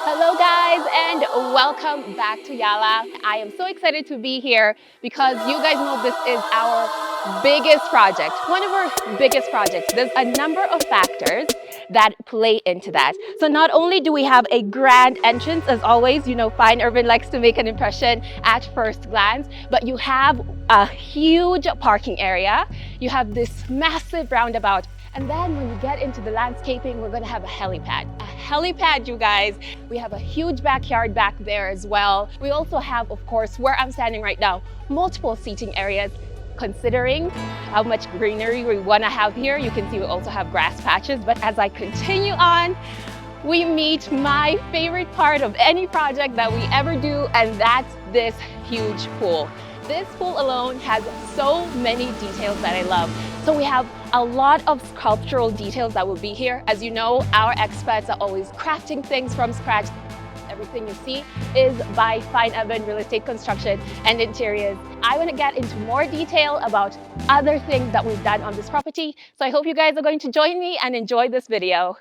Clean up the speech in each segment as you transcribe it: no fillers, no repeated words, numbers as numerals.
Hello guys and welcome back to Yala. I am so excited to be here because you guys know this is our biggest project, one of our biggest projects. There's a number of factors that play into that. So not only do we have a grand entrance, as always, you know, Fine Urban likes to make an impression at first glance, but you have a huge parking area. You have this massive roundabout. And then when you get into the landscaping, we're gonna have a helipad. A helipad, you guys. We have a huge backyard back there as well. We also have, of course, where I'm standing right now, multiple seating areas. Considering how much greenery we wanna have here, you can see we also have grass patches. But as I continue on, we meet my favorite part of any project that we ever do, and that's this huge pool. This pool alone has so many details that I love. So we have a lot of sculptural details that will be here. As you know, our experts are always crafting things from scratch. Everything you see is by Fine Urban Real Estate Construction and Interiors. I want to get into more detail about other things that we've done on this property. So I hope you guys are going to join me and enjoy this video.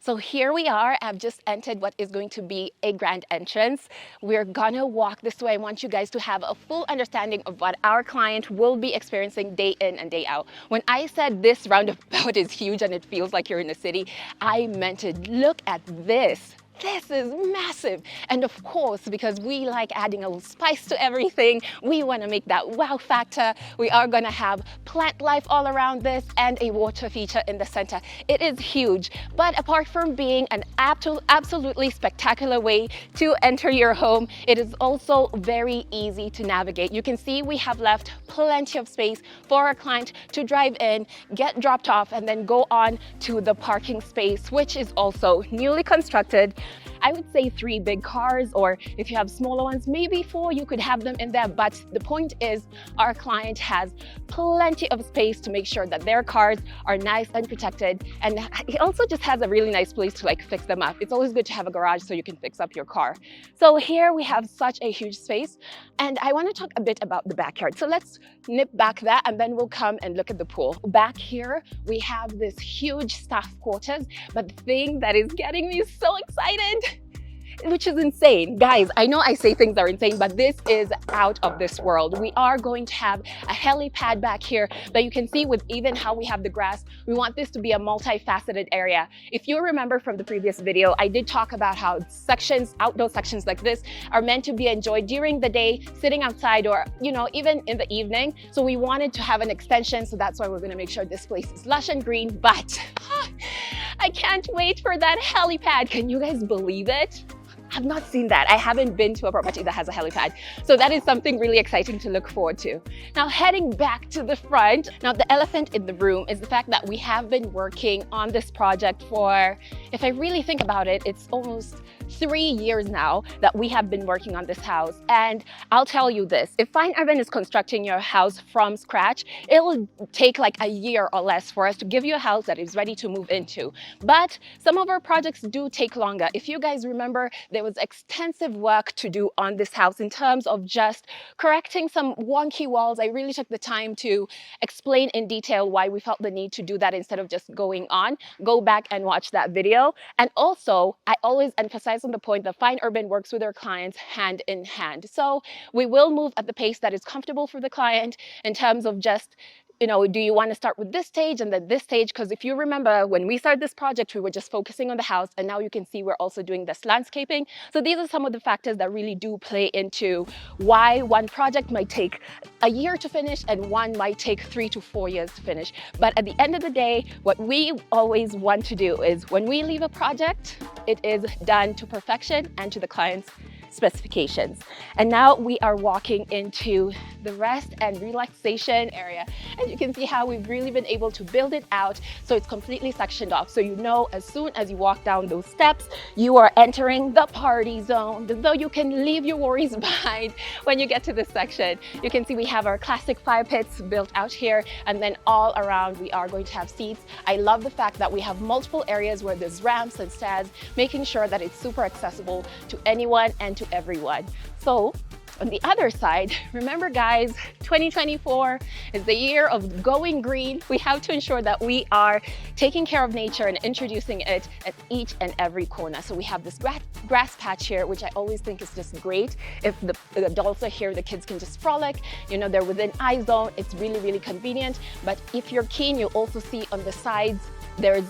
So here we are. I've just entered what is going to be a grand entrance. We're gonna walk this way. I want you guys to have a full understanding of what our client will be experiencing day in and day out. When I said this roundabout is huge and it feels like you're in a city, I meant it. Look at this. This is massive. And of course, because we like adding a little spice to everything, we want to make that wow factor. We are going to have plant life all around this and a water feature in the center. It is huge. But apart from being an absolutely spectacular way to enter your home, it is also very easy to navigate. You can see we have left plenty of space for our client to drive in, get dropped off, and then go on to the parking space, which is also newly constructed. I would say 3 big cars, or if you have smaller ones, maybe 4, you could have them in there. But the point is, our client has plenty of space to make sure that their cars are nice and protected. And he also just has a really nice place to like fix them up. It's always good to have a garage so you can fix up your car. So here we have such a huge space. And I want to talk a bit about the backyard. So let's nip back that and then we'll come and look at the pool. Back here, we have this huge staff quarters. But the thing that is getting me so excited, which is insane. Guys, I know I say things are insane, but this is out of this world. We are going to have a helipad back here, but you can see with even how we have the grass, we want this to be a multifaceted area. If you remember from the previous video, I did talk about how sections, outdoor sections like this, are meant to be enjoyed during the day, sitting outside, or, you know, even in the evening. So we wanted to have an extension, so that's why we're gonna make sure this place is lush and green, but I can't wait for that helipad. Can you guys believe it? I've not seen that. I haven't been to a property that has a helipad. So that is something really exciting to look forward to. Now heading back to the front. Now the elephant in the room is the fact that we have been working on this project for, if I really think about it, it's almost 3 years now that we have been working on this house. And I'll tell you this, if Fine Urban is constructing your house from scratch, it will take like a year or less for us to give you a house that is ready to move into. But some of our projects do take longer. If you guys remember, there was extensive work to do on this house in terms of just correcting some wonky walls. I really took the time to explain in detail why we felt the need to do that instead of just going on. Go back and watch that video. And also, I always emphasize on the point that Fine Urban works with their clients hand in hand. So we will move at the pace that is comfortable for the client in terms of just, you know, do you want to start with this stage and then this stage? Because if you remember, when we started this project, we were just focusing on the house, and now you can see we're also doing this landscaping. So these are some of the factors that really do play into why one project might take a year to finish and one might take 3 to 4 years to finish. But at the end of the day, what we always want to do is when we leave a project, it is done to perfection and to the client's specifications. And now we are walking into the rest and relaxation area. And you can see how we've really been able to build it out so it's completely sectioned off. So you know as soon as you walk down those steps, you are entering the party zone, though you can leave your worries behind when you get to this section. You can see we have our classic fire pits built out here, and then all around we are going to have seats. I love the fact that we have multiple areas where there's ramps and stairs, making sure that it's super accessible to anyone and to everyone. So on the other side, remember guys, 2024 is the year of going green. We have to ensure that we are taking care of nature and introducing it at each and every corner. So we have this grass patch here, which I always think is just great. If the adults are here, the kids can just frolic. You know, they're within eye zone. It's really, really convenient. But if you're keen, you'll also see on the sides, there's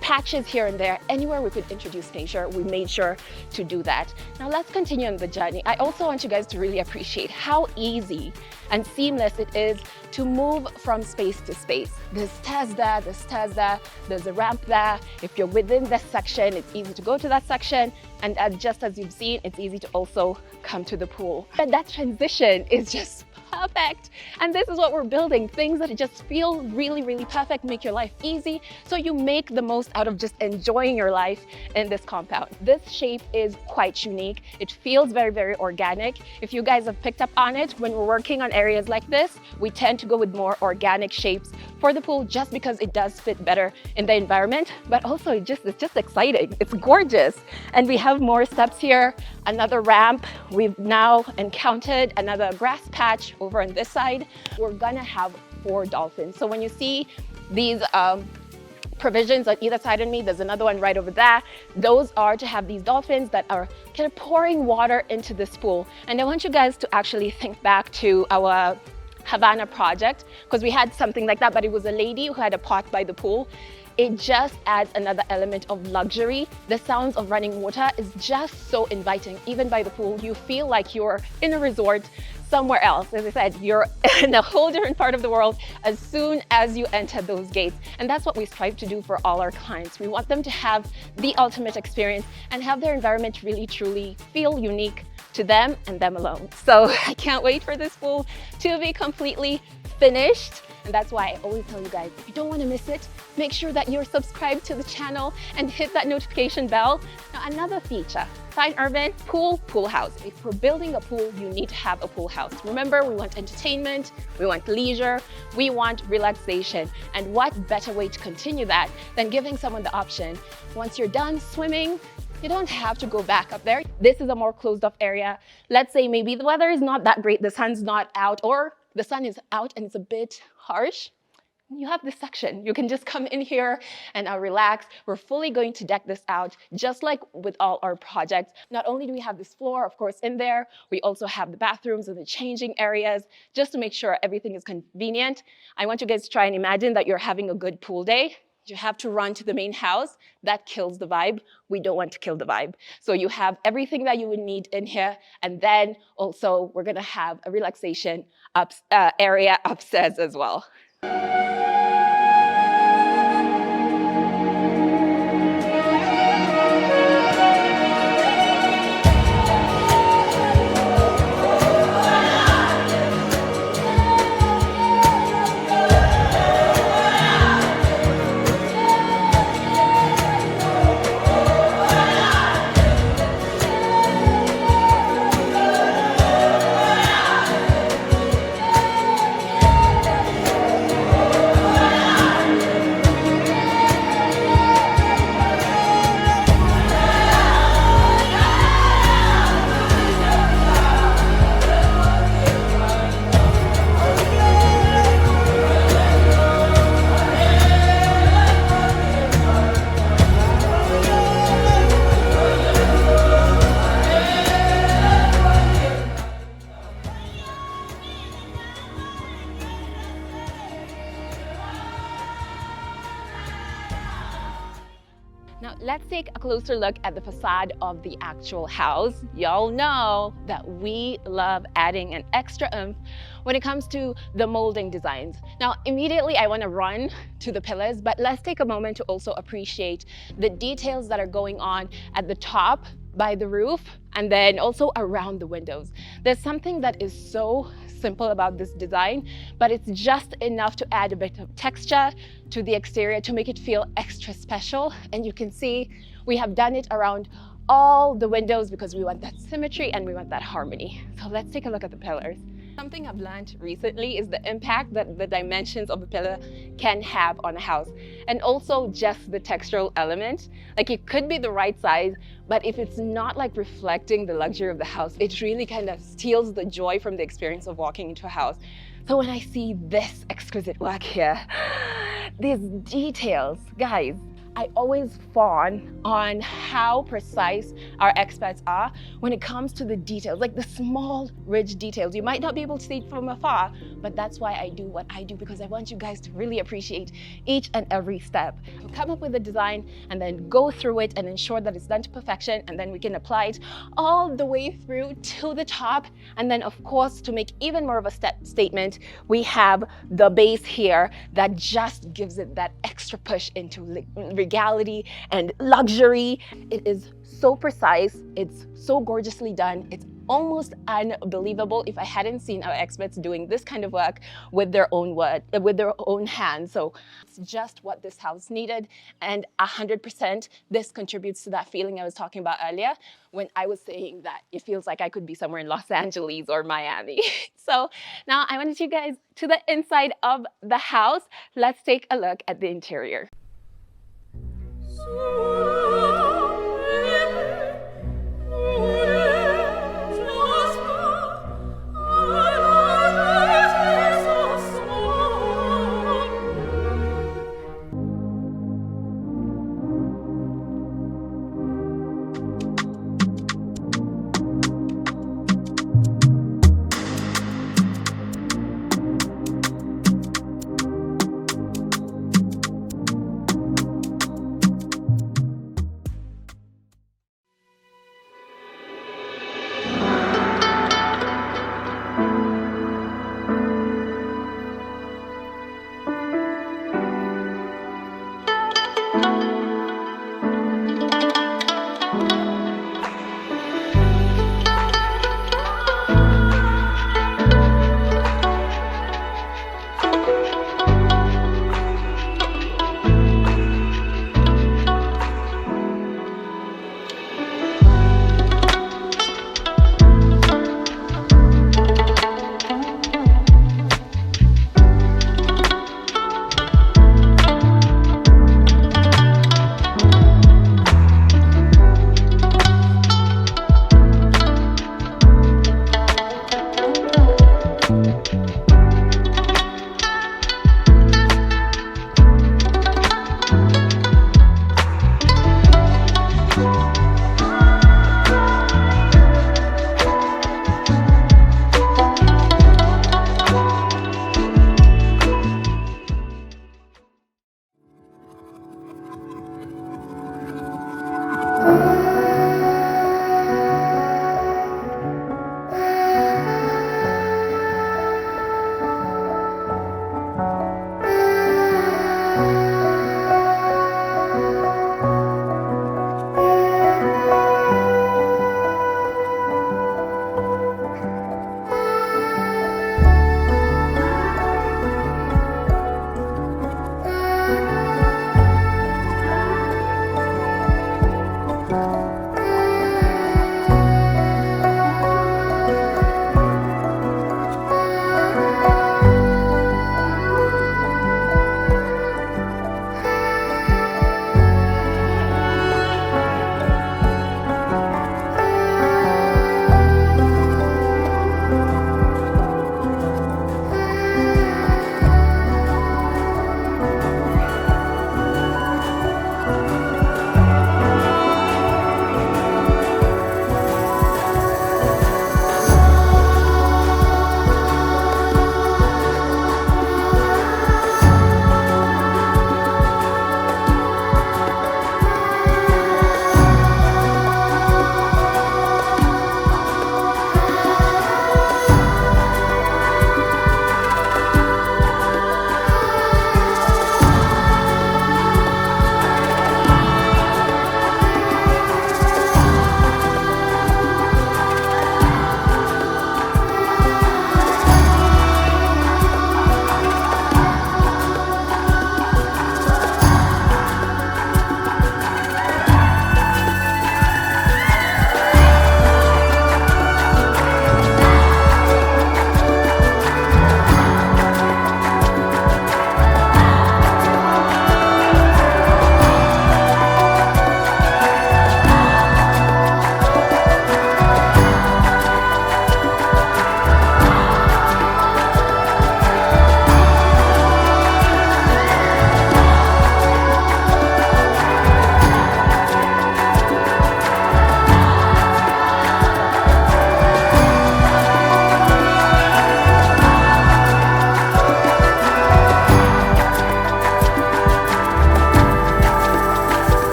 patches here and there. Anywhere we could introduce nature, we made sure to do that. Now let's continue on the journey. I also want you guys to really appreciate how easy and seamless it is to move from space to space. There's stairs there, there's a ramp there. If you're within this section, it's easy to go to that section. And just as you've seen, it's easy to also come to the pool. And that transition is just perfect. And this is what we're building, things that just feel really, really perfect, make your life easy, so you make the most out of just enjoying your life in this compound. This shape is quite unique. It feels very, very organic. If you guys have picked up on it, when we're working on areas like this, we tend to go with more organic shapes for the pool just because it does fit better in the environment, but also it's just exciting. It's gorgeous. And we have more steps here, another ramp. We've now encountered another grass patch over on this side. We're gonna have 4 dolphins. So when you see these provisions on either side of me, there's another one right over there. Those are to have these dolphins that are kind of pouring water into this pool. And I want you guys to actually think back to our Havana project, because we had something like that, but it was a lady who had a pot by the pool. It just adds another element of luxury. The sounds of running water is just so inviting. Even by the pool, you feel like you're in a resort somewhere else. As I said, you're in a whole different part of the world as soon as you enter those gates. And that's what we strive to do for all our clients. We want them to have the ultimate experience and have their environment really, truly feel unique to them and them alone. So I can't wait for this pool to be completely finished. And that's why I always tell you guys, if you don't want to miss it, make sure that you're subscribed to the channel and hit that notification bell. Now, another feature, Fine Urban pool house. If we're building a pool, you need to have a pool house. Remember, we want entertainment, we want leisure, we want relaxation. And what better way to continue that than giving someone the option, once you're done swimming, you don't have to go back up there. This is a more closed off area. Let's say maybe the weather is not that great, the sun's not out, or the sun is out and it's a bit harsh. You have this section. You can just come in here and relax. We're fully going to deck this out, just like with all our projects. Not only do we have this floor, of course, in there, we also have the bathrooms and the changing areas, just to make sure everything is convenient. I want you guys to try and imagine that you're having a good pool day. You have to run to the main house. That kills the vibe. We don't want to kill the vibe. So you have everything that you would need in here. And then also we're gonna have a relaxation area upstairs as well. Now let's take a closer look at the facade of the actual house. Y'all know that we love adding an extra oomph when it comes to the molding designs. Now immediately I want to run to the pillars, but let's take a moment to also appreciate the details that are going on at the top by the roof and then also around the windows. There's something that is so simple about this design, but it's just enough to add a bit of texture to the exterior to make it feel extra special. And you can see we have done it around all the windows because we want that symmetry and we want that harmony. So let's take a look at the pillars. Something I've learned recently is the impact that the dimensions of a pillar can have on a house, and also just the textural element. Like, it could be the right size, but if it's not like reflecting the luxury of the house, it really kind of steals the joy from the experience of walking into a house. So when I see this exquisite work here, these details, guys, I always fawn on how precise our experts are when it comes to the details, like the small, rich details. You might not be able to see it from afar, but that's why I do what I do, because I want you guys to really appreciate each and every step. So come up with a design and then go through it and ensure that it's done to perfection, and then we can apply it all the way through to the top. And then, of course, to make even more of a statement, we have the base here that just gives it that extra push into regality and luxury. It is so precise, it's so gorgeously done, it's almost unbelievable if I hadn't seen our experts doing this kind of work with their own hands. So it's just what this house needed, and 100% this contributes to that feeling I was talking about earlier when I was saying that it feels like I could be somewhere in Los Angeles or Miami. So now I want to take you guys to the inside of the house. Let's take a look at the interior.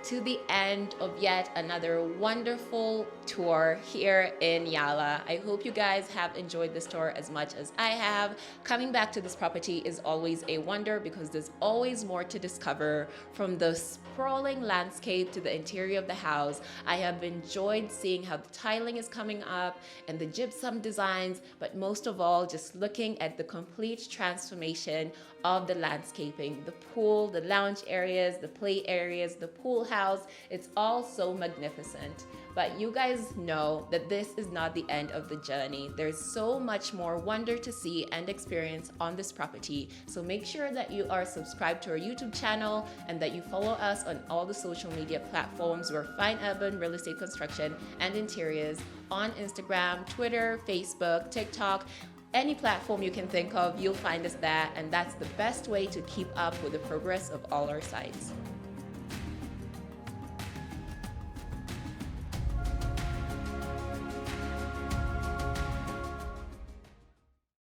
to the end of yet another wonderful tour here in Yala. I hope you guys have enjoyed this tour as much as I have. Coming back to this property is always a wonder because there's always more to discover, from the sprawling landscape to the interior of the house. I have enjoyed seeing how the tiling is coming up and the gypsum designs, but most of all, just looking at the complete transformation of the landscaping, the pool, the lounge areas, the play areas, the pool house. It's all so magnificent. But you guys know that this is not the end of the journey. There's so much more wonder to see and experience on this property. So make sure that you are subscribed to our YouTube channel and that you follow us on all the social media platforms. We're Fine Urban Real Estate Construction and Interiors on Instagram, Twitter, Facebook, TikTok. Any platform you can think of, you'll find us there, and that's the best way to keep up with the progress of all our sites.